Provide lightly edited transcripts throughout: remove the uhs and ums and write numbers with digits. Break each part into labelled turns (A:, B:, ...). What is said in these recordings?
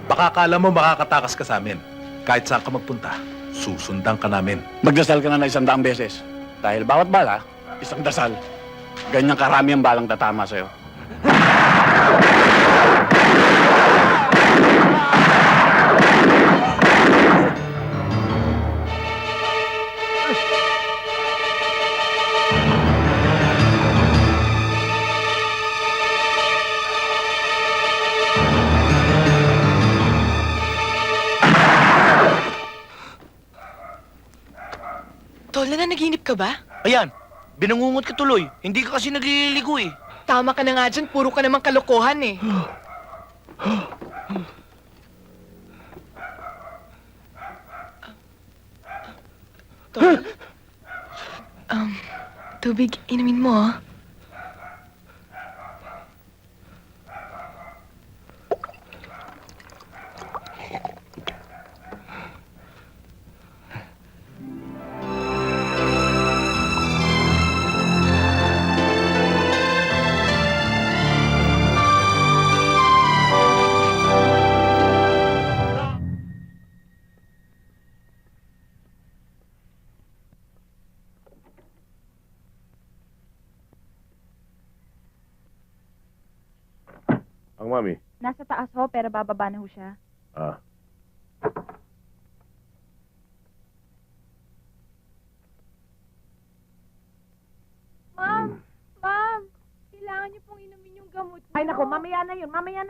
A: Baka akala mo makakatakas ka sa amin. Kahit saan ka magpunta, susundan ka namin.
B: Magdasal ka na 100 beses. Dahil bawat bala, isang dasal. Ganyang karami ang balang tatama sa'yo.
C: Tol, nananaginip ka ba?
D: Ayan, binangungot ka tuloy. Hindi ka kasi nagliligo eh.
C: Tama ka na nga dyan, puro ka namang kalokohan eh. Tol? Tubig, inumin mo ah.
E: Ang mami.
F: Nasa taas ho, pero bababa na ho siya.
E: Ah.
F: Ma'am! Ma'am! Kailangan niyo pong inumin yung gamot niyo.
G: Ay, naku, mamaya na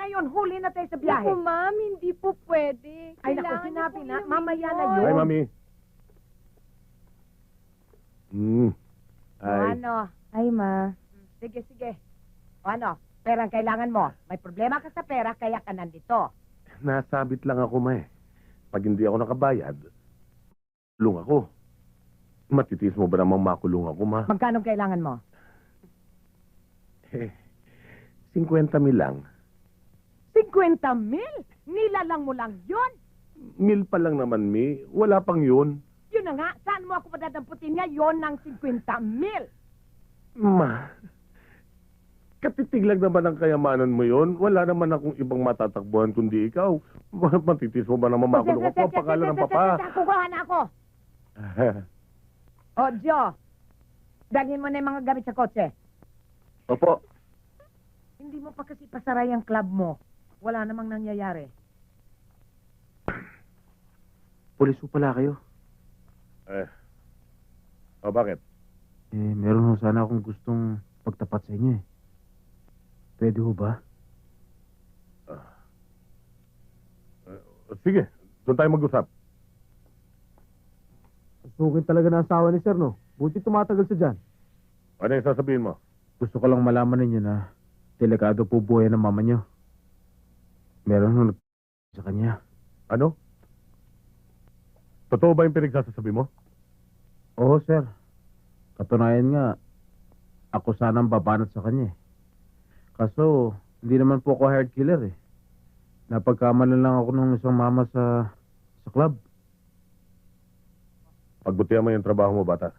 G: yun. Huli na tayo sa biyahe.
F: Naku, ma'am, hindi po pwede.
G: Ay, naku,
F: Kailangan niyo
G: sinabi
F: pong
G: na,
F: inumin
G: mamaya na
F: yun.
G: yun.
E: Ay, mami.
G: O
E: Ay.
G: ano?
F: Ay, ma.
G: Sige, sige. O ano? Perang kailangan mo. May problema ka sa pera, kaya ka nandito.
E: Nasabit lang ako, ma eh. Pag hindi ako nakabayad, kulong ako. Matitis mo ba namang makulong ako, ma?
G: Magkano kailangan mo?
E: Eh, 50,000 lang.
G: 50,000? Nilalang mo lang yun?
E: Mil pa lang naman, mi. Wala pang yun.
G: Yun na nga, saan mo ako padadamputin niya? Yun ng 50,000.
E: Ma, katitig lang naman ang kayamanan mo yun. Wala naman akong ibang matatakbuhan kundi ikaw. Matitis mo ba naman makulong ako? Ang pangalan ng papa.
G: Kukuha na ako. O, Joe. Dalhin mo na yung mga gamit sa kotse.
B: Opo.
G: Hindi mo pa kasi pasaray ang club mo. Wala namang nangyayari.
H: Pulis po pala kayo.
E: O, bakit?
H: Meron ho sana akong gustong pagtapat sa inyo eh. Pwede ho ba?
E: Sige, doon tayo mag-usap.
H: Susukin talaga ng asawa ni Sir, no? Buti tumatagal siya dyan.
E: Ano yung sasabihin mo?
H: Gusto ko lang malaman ninyo na delikado po buhay ng mama niyo. Meron ho sa kanya.
E: Ano? Totoo ba yung pinagsasasabi mo?
H: Oo, Sir. Katunayan nga, ako sanang babanat sa kanya eh. Kaso, hindi naman po ako hired killer eh. Napagkamalan lang ako ng isang mama sa club.
E: Pagbutihan mo yung trabaho mo, bata.